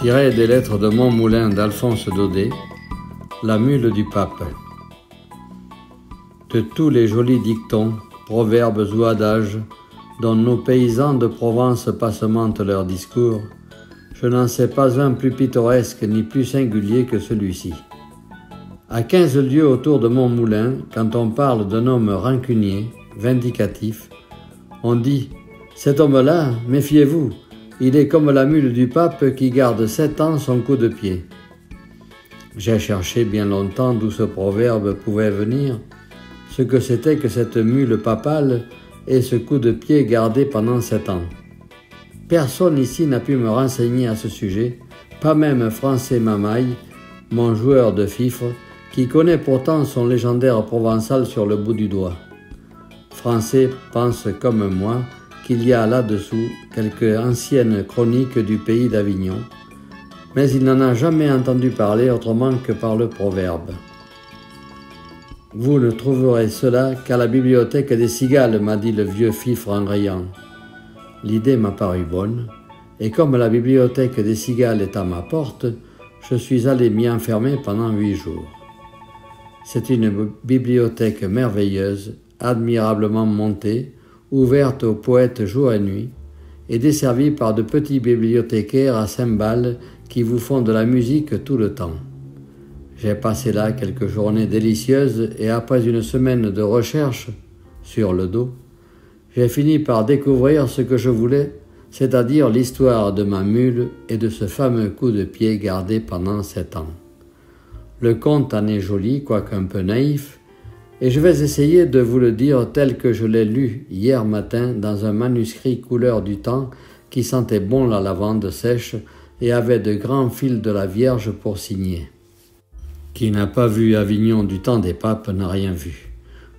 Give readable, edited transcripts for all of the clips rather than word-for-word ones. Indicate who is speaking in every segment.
Speaker 1: Tiré des lettres de Montmoulin d'Alphonse Daudet, La mule du pape. De tous les jolis dictons, proverbes ou adages, dont nos paysans de Provence passementent leurs discours, je n'en sais pas un plus pittoresque ni plus singulier que celui-ci. À 15 lieues autour de Montmoulin, quand on parle d'un homme rancunier, vindicatif, on dit « Cet homme-là, méfiez-vous, il est comme la mule du pape qui garde 7 ans son coup de pied. » J'ai cherché bien longtemps d'où ce proverbe pouvait venir, ce que c'était que cette mule papale et ce coup de pied gardé pendant 7 ans. Personne ici n'a pu me renseigner à ce sujet, pas même Français Mamaille, mon joueur de fifre, qui connaît pourtant son légendaire provençal sur le bout du doigt. Français pense comme moi qu'il y a là-dessous quelques anciennes chroniques du pays d'Avignon, mais il n'en a jamais entendu parler autrement que par le proverbe. Vous ne trouverez cela qu'à la bibliothèque des cigales, m'a dit le vieux fifre en riant. L'idée m'a paru bonne, et comme la bibliothèque des cigales est à ma porte, je suis allé m'y enfermer pendant 8 jours. C'est une bibliothèque merveilleuse, admirablement montée, ouverte aux poètes jour et nuit, et desservie par de petits bibliothécaires à cymbales qui vous font de la musique tout le temps. J'ai passé là quelques journées délicieuses et après une semaine de recherche, sur le dos, j'ai fini par découvrir ce que je voulais, c'est-à-dire l'histoire de ma mule et de ce fameux coup de pied gardé pendant 7 ans. Le conte en est joli, quoique un peu naïf, et je vais essayer de vous le dire tel que je l'ai lu hier matin dans un manuscrit couleur du temps qui sentait bon la lavande sèche et avait de grands fils de la Vierge pour signer. Qui n'a pas vu Avignon du temps des papes n'a rien vu.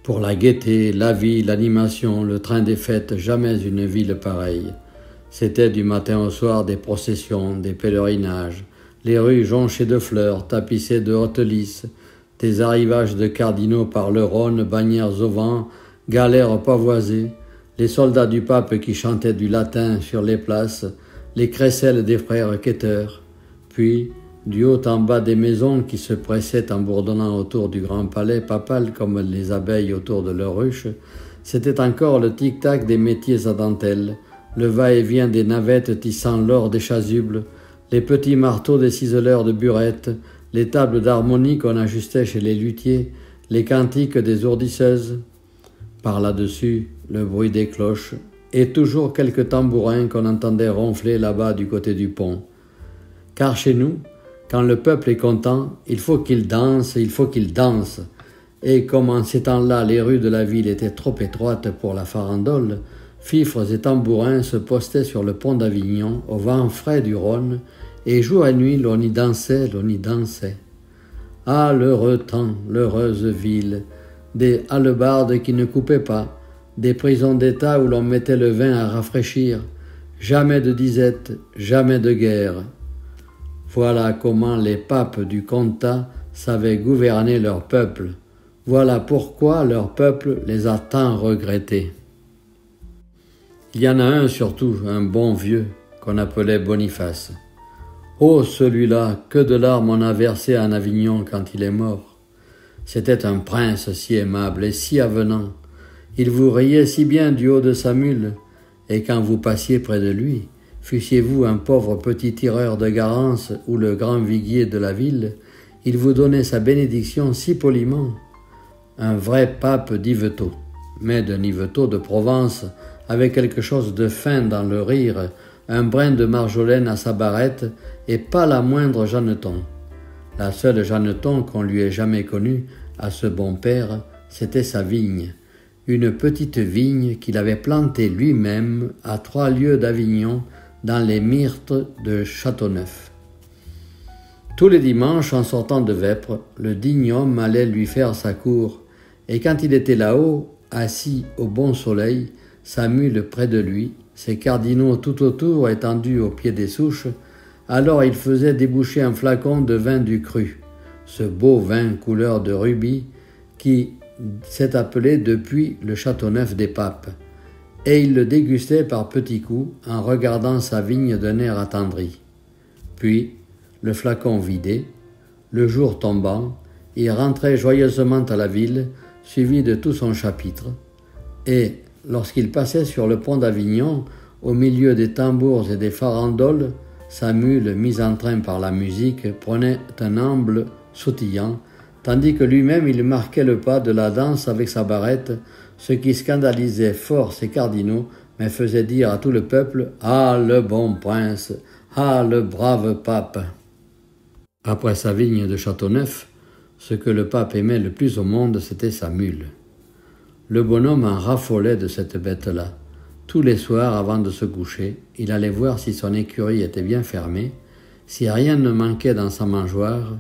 Speaker 1: Pour la gaieté, la vie, l'animation, le train des fêtes, jamais une ville pareille. C'était du matin au soir des processions, des pèlerinages, les rues jonchées de fleurs, tapissées de hautes lisses, des arrivages de cardinaux par le Rhône, bannières au vent, galères pavoisées, les soldats du pape qui chantaient du latin sur les places, les crécelles des frères quêteurs, puis, du haut en bas des maisons qui se pressaient en bourdonnant autour du grand palais papal comme les abeilles autour de leur ruche, c'était encore le tic-tac des métiers à dentelle, le va-et-vient des navettes tissant l'or des chasubles, les petits marteaux des ciseleurs de burettes, les tables d'harmonie qu'on ajustait chez les luthiers, les cantiques des ourdisseuses. Par là-dessus, le bruit des cloches, et toujours quelques tambourins qu'on entendait ronfler là-bas du côté du pont. Car chez nous, quand le peuple est content, il faut qu'il danse, et comme en ces temps-là les rues de la ville étaient trop étroites pour la farandole, fifres et tambourins se postaient sur le pont d'Avignon, au vent frais du Rhône, et jour et nuit l'on y dansait. Ah, l'heureux temps, l'heureuse ville, des hallebardes qui ne coupaient pas, des prisons d'État où l'on mettait le vin à rafraîchir, jamais de disette, jamais de guerre. Voilà comment les papes du comtat savaient gouverner leur peuple. Voilà pourquoi leur peuple les a tant regrettés. Il y en a un surtout, un bon vieux, qu'on appelait Boniface. Oh, celui-là, que de larmes on a versé en Avignon quand il est mort. C'était un prince si aimable et si avenant. Il vous riait si bien du haut de sa mule, et quand vous passiez près de lui, fussiez-vous un pauvre petit tireur de Garance ou le grand viguier de la ville, il vous donnait sa bénédiction si poliment. Un vrai pape d'Yvetot, mais d'un Yvetot de Provence, avec quelque chose de fin dans le rire, un brin de marjolaine à sa barrette et pas la moindre Jeanneton. La seule Jeanneton qu'on lui ait jamais connue, à ce bon père, c'était sa vigne. Une petite vigne qu'il avait plantée lui-même à 3 lieues d'Avignon, dans les myrtes de Châteauneuf. Tous les dimanches, en sortant de Vêpres, le digne homme allait lui faire sa cour, et quand il était là-haut, assis au bon soleil, sa mule près de lui, ses cardinaux tout autour étendus au pied des souches, alors il faisait déboucher un flacon de vin du cru, ce beau vin couleur de rubis qui s'est appelé depuis le Châteauneuf des Papes, et il le dégustait par petits coups en regardant sa vigne d'un air attendri. Puis, le flacon vidé, le jour tombant, il rentrait joyeusement à la ville, suivi de tout son chapitre, et, lorsqu'il passait sur le pont d'Avignon, au milieu des tambours et des farandoles, sa mule, mise en train par la musique, prenait un amble sautillant, tandis que lui-même il marquait le pas de la danse avec sa barrette, ce qui scandalisait fort ses cardinaux, mais faisait dire à tout le peuple « Ah, le bon prince! Ah, le brave pape !» Après sa vigne de Châteauneuf, ce que le pape aimait le plus au monde, c'était sa mule. Le bonhomme en raffolait de cette bête-là. Tous les soirs, avant de se coucher, il allait voir si son écurie était bien fermée, si rien ne manquait dans sa mangeoire,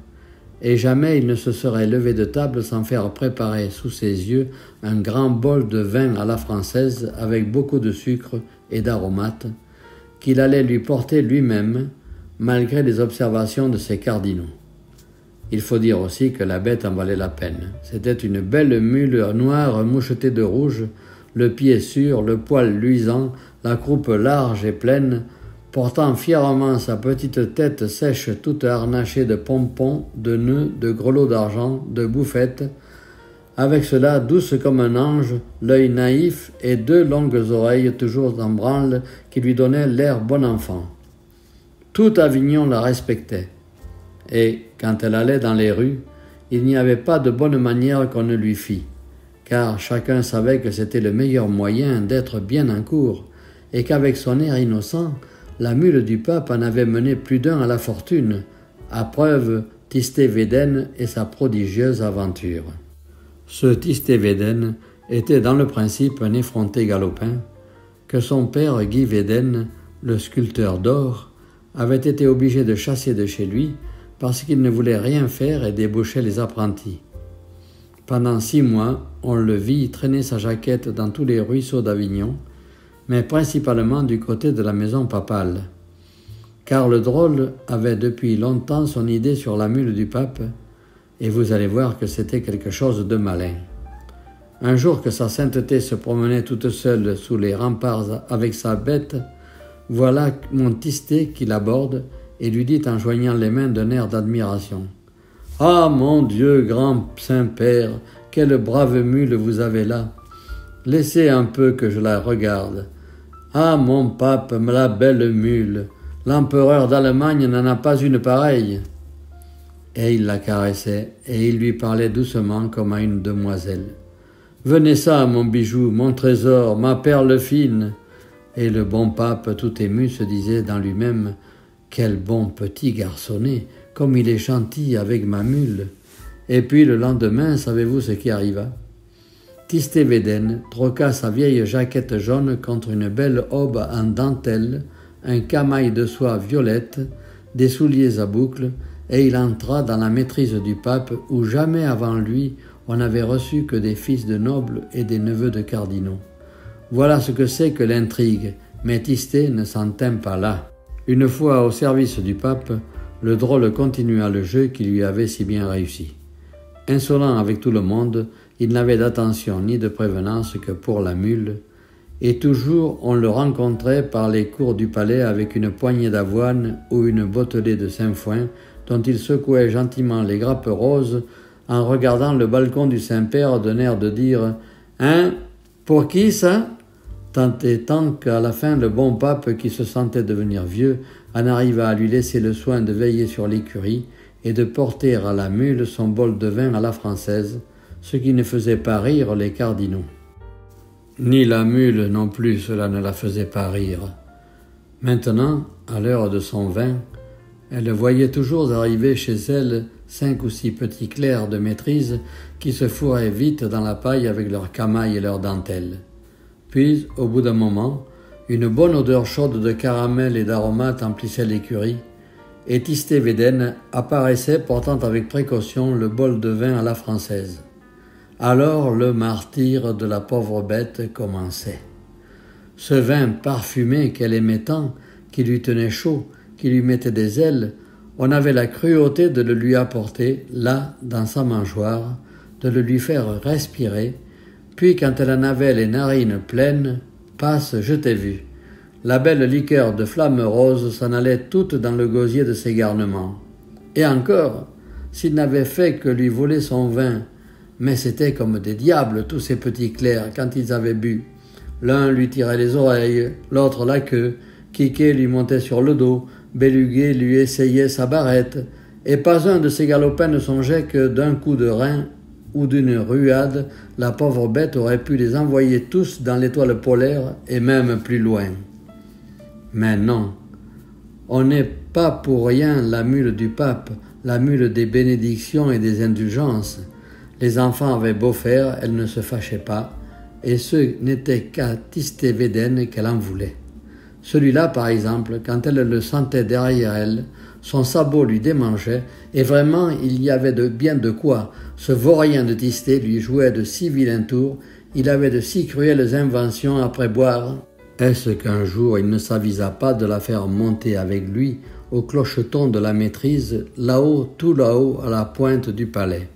Speaker 1: et jamais il ne se serait levé de table sans faire préparer sous ses yeux un grand bol de vin à la française avec beaucoup de sucre et d'aromates, qu'il allait lui porter lui-même, malgré les observations de ses cardinaux. Il faut dire aussi que la bête en valait la peine. C'était une belle mule noire mouchetée de rouge, le pied sûr, le poil luisant, la croupe large et pleine, portant fièrement sa petite tête sèche toute harnachée de pompons, de nœuds, de grelots d'argent, de bouffettes, avec cela douce comme un ange, l'œil naïf et 2 longues oreilles toujours en branle qui lui donnaient l'air bon enfant. Tout Avignon la respectait, et quand elle allait dans les rues, il n'y avait pas de bonne manière qu'on ne lui fît, car chacun savait que c'était le meilleur moyen d'être bien en cour, et qu'avec son air innocent, la mule du pape en avait mené plus d'un à la fortune, à preuve Tistet Védène et sa prodigieuse aventure. Ce Tistet Védène était dans le principe un effronté galopin, que son père Guy Védène, le sculpteur d'or, avait été obligé de chasser de chez lui parce qu'il ne voulait rien faire et débauchait les apprentis. Pendant 6 mois, on le vit traîner sa jaquette dans tous les ruisseaux d'Avignon, mais principalement du côté de la maison papale. Car le drôle avait depuis longtemps son idée sur la mule du pape, et vous allez voir que c'était quelque chose de malin. Un jour que sa sainteté se promenait toute seule sous les remparts avec sa bête, voilà mon Tistet qui l'aborde et lui dit en joignant les mains d'un air d'admiration. « Ah, mon Dieu, grand Saint-Père, quelle brave mule vous avez là! Laissez un peu que je la regarde. Ah, mon pape, la belle mule! L'empereur d'Allemagne n'en a pas une pareille. » Et il la caressait, et il lui parlait doucement comme à une demoiselle. « Venez ça, mon bijou, mon trésor, ma perle fine !» Et le bon pape, tout ému, se disait dans lui-même « Quel bon petit garçonnet, comme il est gentil avec ma mule !» Et puis le lendemain, savez-vous ce qui arriva? Tistet Védène troqua sa vieille jaquette jaune contre une belle aube en dentelle, un camail de soie violette, des souliers à boucles, et il entra dans la maîtrise du pape où jamais avant lui on n'avait reçu que des fils de nobles et des neveux de cardinaux. Voilà ce que c'est que l'intrigue, mais Tistet ne s'en tint pas là. Une fois au service du pape, le drôle continua le jeu qui lui avait si bien réussi. Insolent avec tout le monde, il n'avait d'attention ni de prévenance que pour la mule, et toujours on le rencontrait par les cours du palais avec une poignée d'avoine ou une bottelée de Saint-Foin dont il secouait gentiment les grappes roses en regardant le balcon du Saint-Père d'un air de dire « Hein, pour qui ça ?» Tant et tant qu'à la fin le bon pape, qui se sentait devenir vieux, en arriva à lui laisser le soin de veiller sur l'écurie et de porter à la mule son bol de vin à la française, ce qui ne faisait pas rire les cardinaux. Ni la mule non plus, cela ne la faisait pas rire. Maintenant, à l'heure de son vin, elle voyait toujours arriver chez elle 5 ou 6 petits clercs de maîtrise qui se fourraient vite dans la paille avec leurs camails et leurs dentelles. Puis, au bout d'un moment, une bonne odeur chaude de caramel et d'aromates emplissait l'écurie, et Tistet Védène apparaissait portant avec précaution le bol de vin à la française. Alors le martyre de la pauvre bête commençait. Ce vin parfumé qu'elle aimait tant, qui lui tenait chaud, qui lui mettait des ailes, on avait la cruauté de le lui apporter, là, dans sa mangeoire, de le lui faire respirer, puis quand elle en avait les narines pleines, passe, je t'ai vu. La belle liqueur de flamme rose s'en allait toute dans le gosier de ses garnements. Et encore, s'il n'avait fait que lui voler son vin, mais c'était comme des diables tous ces petits clercs quand ils avaient bu. L'un lui tirait les oreilles, l'autre la queue, Quiquet lui montait sur le dos, Béluguet lui essayait sa barrette, et pas un de ces galopins ne songeait que d'un coup de rein ou d'une ruade, la pauvre bête aurait pu les envoyer tous dans l'étoile polaire et même plus loin. Mais non, on n'est pas pour rien la mule du pape, la mule des bénédictions et des indulgences. Les enfants avaient beau faire, elle ne se fâchait pas, et ce n'était qu'à Tistet Védène qu'elle en voulait. Celui-là, par exemple, quand elle le sentait derrière elle, son sabot lui démangeait, et vraiment il y avait bien de quoi. Ce vaurien de Tistet lui jouait de si vilains tours, il avait de si cruelles inventions après boire. Est-ce qu'un jour il ne s'avisa pas de la faire monter avec lui au clocheton de la maîtrise, là-haut, tout là-haut, à la pointe du palais?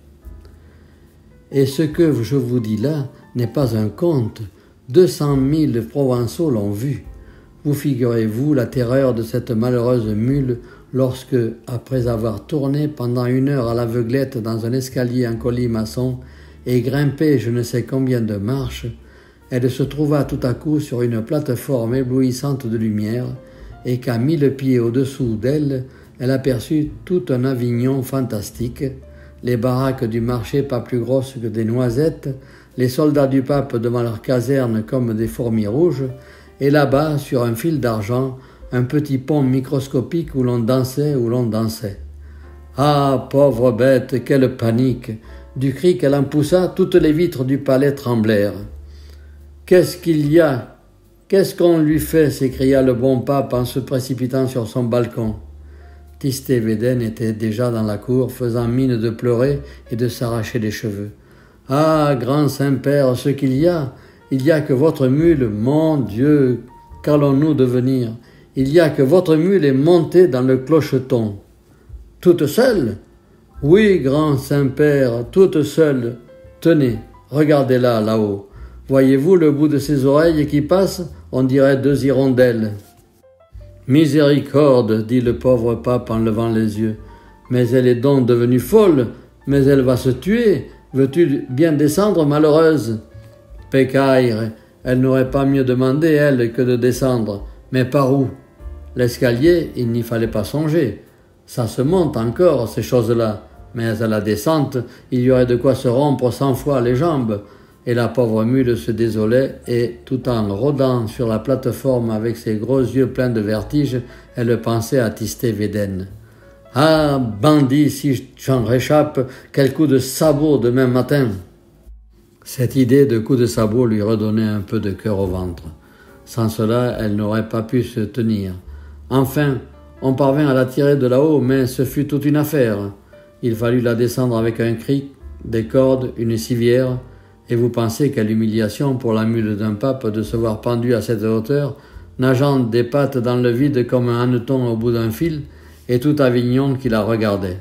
Speaker 1: Et ce que je vous dis là n'est pas un conte, 200 000 Provençaux l'ont vu. Vous figurez-vous la terreur de cette malheureuse mule lorsque, après avoir tourné pendant 1 heure à l'aveuglette dans un escalier en colimaçon et grimpé je ne sais combien de marches, elle se trouva tout à coup sur une plateforme éblouissante de lumière et qu'à 1000 pieds au-dessous d'elle, elle aperçut tout un Avignon fantastique, les baraques du marché pas plus grosses que des noisettes, les soldats du pape devant leur caserne comme des fourmis rouges, et là-bas, sur un fil d'argent, un petit pont microscopique où l'on dansait, Ah, pauvre bête, quelle panique! Du cri qu'elle en poussa, toutes les vitres du palais tremblèrent. « Qu'est-ce qu'il y a? Qu'est-ce qu'on lui fait » s'écria le bon pape en se précipitant sur son balcon. Tistet Védène était déjà dans la cour, faisant mine de pleurer et de s'arracher les cheveux. « Ah, grand Saint-Père, ce qu'il y a que votre mule, mon Dieu, qu'allons-nous devenir? Il y a que votre mule est montée dans le clocheton. » « Toute seule? » ?»« Oui, grand Saint-Père, toute seule. Tenez, regardez-la, là-haut. Voyez-vous le bout de ses oreilles qui passe? On dirait 2 hirondelles. »« Miséricorde, dit le pauvre pape en levant les yeux. Mais elle est donc devenue folle, mais elle va se tuer. Veux-tu bien descendre, malheureuse? » Pécaïre, elle n'aurait pas mieux demandé, elle, que de descendre. Mais par où? L'escalier, il n'y fallait pas songer. Ça se monte encore, ces choses-là. Mais à la descente, il y aurait de quoi se rompre 100 fois les jambes. Et la pauvre mule se désolait, et, tout en rôdant sur la plateforme avec ses gros yeux pleins de vertige, elle pensait à Tistet Védène. « Ah, bandit, si j'en réchappe, quel coup de sabot demain matin !» Cette idée de coup de sabot lui redonnait un peu de cœur au ventre. Sans cela, elle n'aurait pas pu se tenir. Enfin, on parvint à la tirer de là-haut, mais ce fut toute une affaire. Il fallut la descendre avec un cric, des cordes, une civière, et vous pensez quelle humiliation pour la mule d'un pape de se voir pendue à cette hauteur, nageant des pattes dans le vide comme un hanneton au bout d'un fil, et tout Avignon qui la regardait.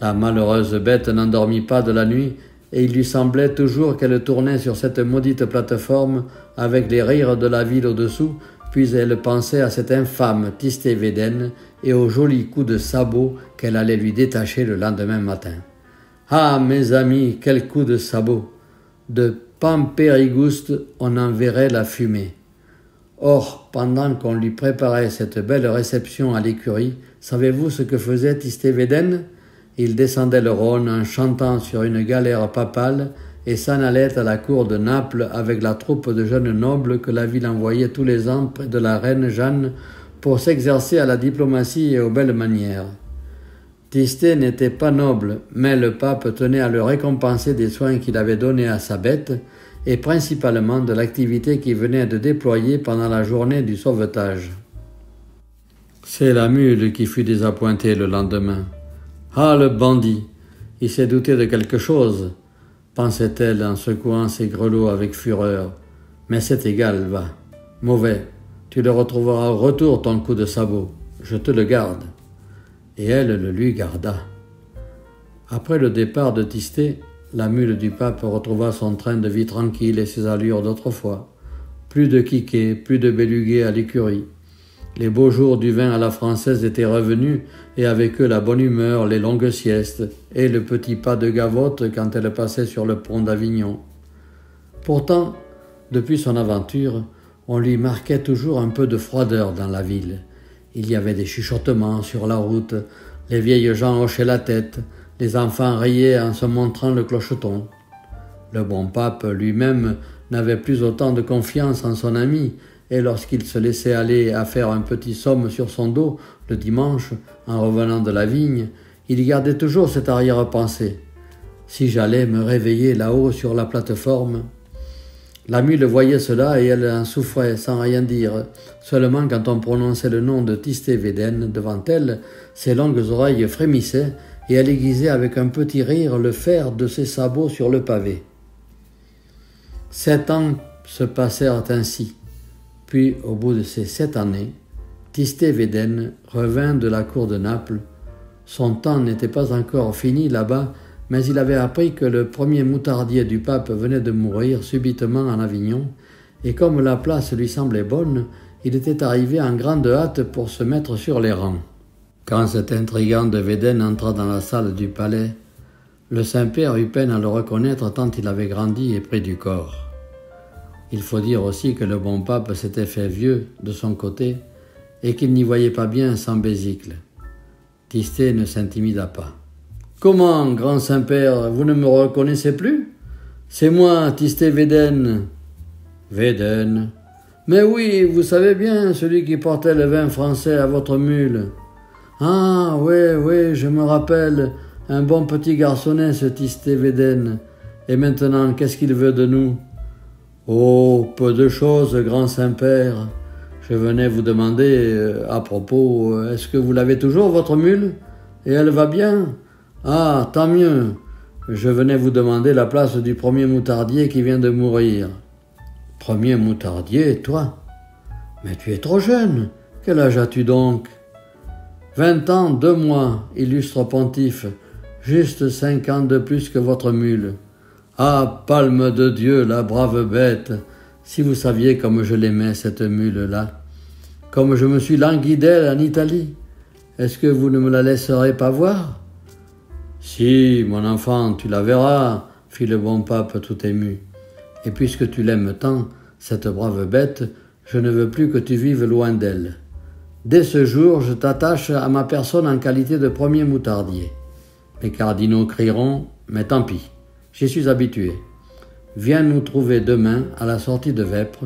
Speaker 1: La malheureuse bête n'endormit pas de la nuit, et il lui semblait toujours qu'elle tournait sur cette maudite plateforme avec les rires de la ville au-dessous, puis elle pensait à cet infâme Tistet Védène et au joli coup de sabot qu'elle allait lui détacher le lendemain matin. Ah, mes amis, quel coup de sabot! De Pampérigouste, on en verrait la fumée. Or, pendant qu'on lui préparait cette belle réception à l'écurie, savez-vous ce que faisait Tistet Védène? Il descendait le Rhône en chantant sur une galère papale et s'en allait à la cour de Naples avec la troupe de jeunes nobles que la ville envoyait tous les ans près de la reine Jeanne pour s'exercer à la diplomatie et aux belles manières. Tistet n'était pas noble, mais le pape tenait à le récompenser des soins qu'il avait donnés à sa bête et principalement de l'activité qu'il venait de déployer pendant la journée du sauvetage. C'est la mule qui fut désappointée le lendemain. « Ah, le bandit! Il s'est douté de quelque chose, » pensait-elle en secouant ses grelots avec fureur. « Mais c'est égal, va. Mauvais, tu le retrouveras au retour, ton coup de sabot. Je te le garde. » Et elle le lui garda. Après le départ de Tistet, la mule du pape retrouva son train de vie tranquille et ses allures d'autrefois. Plus de quiquets, plus de béluguets à l'écurie. Les beaux jours du vin à la française étaient revenus, et avec eux la bonne humeur, les longues siestes, et le petit pas de Gavotte quand elle passait sur le pont d'Avignon. Pourtant, depuis son aventure, on lui marquait toujours un peu de froideur dans la ville. Il y avait des chuchotements sur la route, les vieilles gens hochaient la tête, les enfants riaient en se montrant le clocheton. Le bon pape lui-même n'avait plus autant de confiance en son ami, et lorsqu'il se laissait aller à faire un petit somme sur son dos le dimanche, en revenant de la vigne, il gardait toujours cette arrière-pensée. Si j'allais me réveiller là-haut sur la plateforme. La mule voyait cela et elle en souffrait sans rien dire. Seulement quand on prononçait le nom de Tistet Védène devant elle, ses longues oreilles frémissaient et elle aiguisait avec un petit rire le fer de ses sabots sur le pavé. 7 ans se passèrent ainsi. Puis, au bout de ces 7 années, Tistet Védène revint de la cour de Naples. Son temps n'était pas encore fini là-bas, mais il avait appris que le premier moutardier du pape venait de mourir subitement en Avignon, et comme la place lui semblait bonne, il était arrivé en grande hâte pour se mettre sur les rangs. Quand cet intrigant de Védène entra dans la salle du palais, le Saint-Père eut peine à le reconnaître tant il avait grandi et pris du corps. Il faut dire aussi que le bon pape s'était fait vieux de son côté et qu'il n'y voyait pas bien sans Bézicle. Tistet ne s'intimida pas. « Comment, grand Saint-Père, vous ne me reconnaissez plus ? C'est moi, Tistet Védène. »« Védène. Mais oui, vous savez bien, celui qui portait le vin français à votre mule. »« Ah, oui, je me rappelle, un bon petit garçonnet, ce Tistet Védène. Et maintenant, qu'est-ce qu'il veut de nous ? » « Oh, peu de choses, grand Saint-Père. Je venais vous demander, à propos, est-ce que vous l'avez toujours, votre mule ? Et elle va bien ? Ah, tant mieux. Je venais vous demander la place du premier moutardier qui vient de mourir. »« Premier moutardier, toi ? Mais tu es trop jeune. Quel âge as-tu donc ? » 20 ans, 2 mois, illustre pontife. Juste 5 ans de plus que votre mule. Ah, palme de Dieu, la brave bête, si vous saviez comme je l'aimais, cette mule-là, comme je me suis langui d'elle en Italie, est-ce que vous ne me la laisserez pas voir ? Si, mon enfant, tu la verras, fit le bon pape tout ému. Et puisque tu l'aimes tant, cette brave bête, je ne veux plus que tu vives loin d'elle. Dès ce jour, je t'attache à ma personne en qualité de premier moutardier. Les cardinaux crieront, mais tant pis. J'y suis habitué. Viens nous trouver demain à la sortie de Vêpres.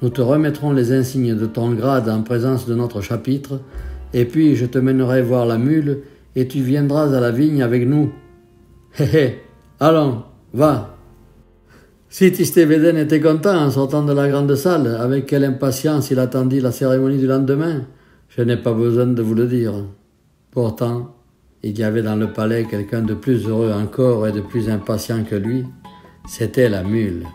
Speaker 1: Nous te remettrons les insignes de ton grade en présence de notre chapitre, et puis je te mènerai voir la mule, et tu viendras à la vigne avec nous. Allons, va. Si Tistet Védène était content en sortant de la grande salle, avec quelle impatience il attendit la cérémonie du lendemain, je n'ai pas besoin de vous le dire. Pourtant, il y avait dans le palais quelqu'un de plus heureux encore et de plus impatient que lui. C'était la mule.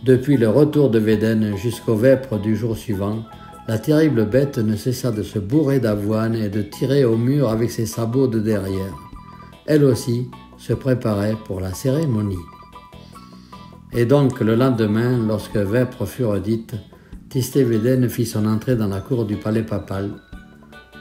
Speaker 1: Depuis le retour de Védène jusqu'aux vêpres du jour suivant, la terrible bête ne cessa de se bourrer d'avoine et de tirer au mur avec ses sabots de derrière. Elle aussi se préparait pour la cérémonie. Et donc le lendemain, lorsque vêpres furent dites, Tistet Védène fit son entrée dans la cour du palais papal.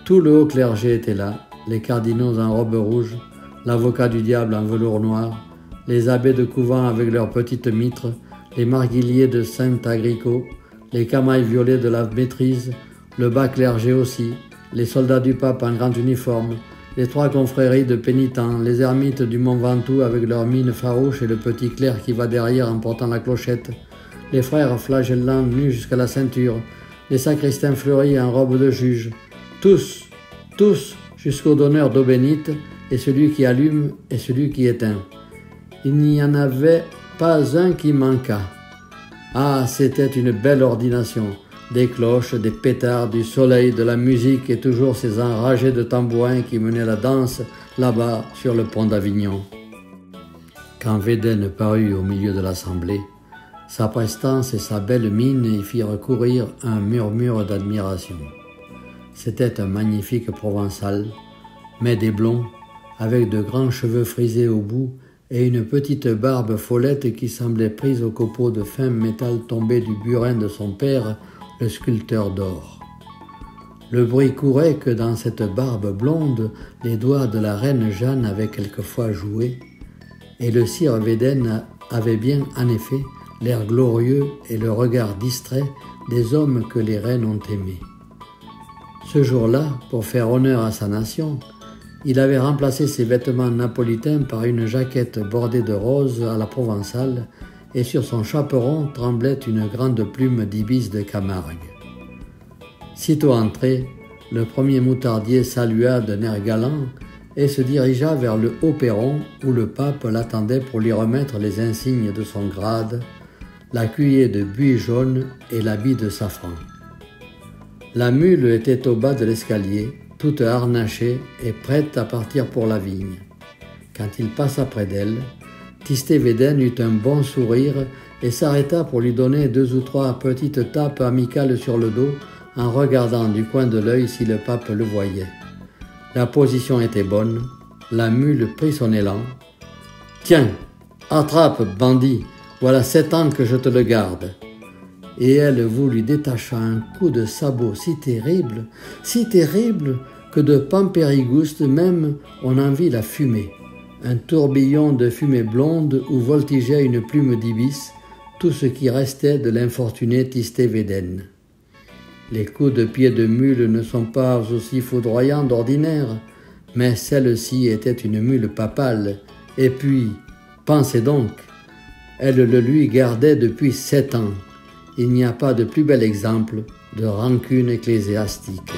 Speaker 1: Tout le haut clergé était là, les cardinaux en robe rouge, l'avocat du diable en velours noir, les abbés de couvent avec leurs petites mitres, les marguilliers de Saint-Agricot, les camailles violets de la maîtrise, le bas clergé aussi, les soldats du pape en grand uniforme, les 3 confréries de pénitents, les ermites du Mont Ventoux avec leurs mines farouches et le petit clerc qui va derrière en portant la clochette, les frères flagellants nus jusqu'à la ceinture, les sacristains fleuris en robe de juge, tous, jusqu'au donneur d'eau bénite, et celui qui allume et celui qui éteint. Il n'y en avait pas un qui manqua. Ah, c'était une belle ordination. Des cloches, des pétards, du soleil, de la musique et toujours ces enragés de tambourins qui menaient la danse là-bas sur le pont d'Avignon. Quand Védène parut au milieu de l'assemblée, sa prestance et sa belle mine y firent courir un murmure d'admiration. C'était un magnifique provençal, mais des blonds, avec de grands cheveux frisés au bout et une petite barbe follette qui semblait prise au copeau de fin métal tombé du burin de son père, le sculpteur d'or. Le bruit courait que dans cette barbe blonde, les doigts de la reine Jeanne avaient quelquefois joué, et le sire Védène avait bien, en effet, l'air glorieux et le regard distrait des hommes que les reines ont aimés. Ce jour-là, pour faire honneur à sa nation, il avait remplacé ses vêtements napolitains par une jaquette bordée de rose à la provençale, et sur son chaperon tremblait une grande plume d'ibis de Camargue. Sitôt entré, le premier moutardier salua d'un air galant et se dirigea vers le haut perron où le pape l'attendait pour lui remettre les insignes de son grade, la cuillère de buis jaune et l'habit de safran. La mule était au bas de l'escalier, toute harnachée et prête à partir pour la vigne. Quand il passa près d'elle, Tistet Védène eut un bon sourire et s'arrêta pour lui donner 2 ou 3 petites tapes amicales sur le dos en regardant du coin de l'œil si le pape le voyait. La position était bonne, la mule prit son élan. « Tiens, attrape, bandit, voilà 7 ans que je te le garde. » Et elle vous lui détacha un coup de sabot si terrible que de Pampérigouste même on en vit la fumée, un tourbillon de fumée blonde où voltigeait une plume d'ibis, tout ce qui restait de l'infortuné Tistet Védène. Les coups de pied de mule ne sont pas aussi foudroyants d'ordinaire, mais celle-ci était une mule papale, et puis, pensez donc, elle le lui gardait depuis 7 ans. Il n'y a pas de plus bel exemple de rancune ecclésiastique.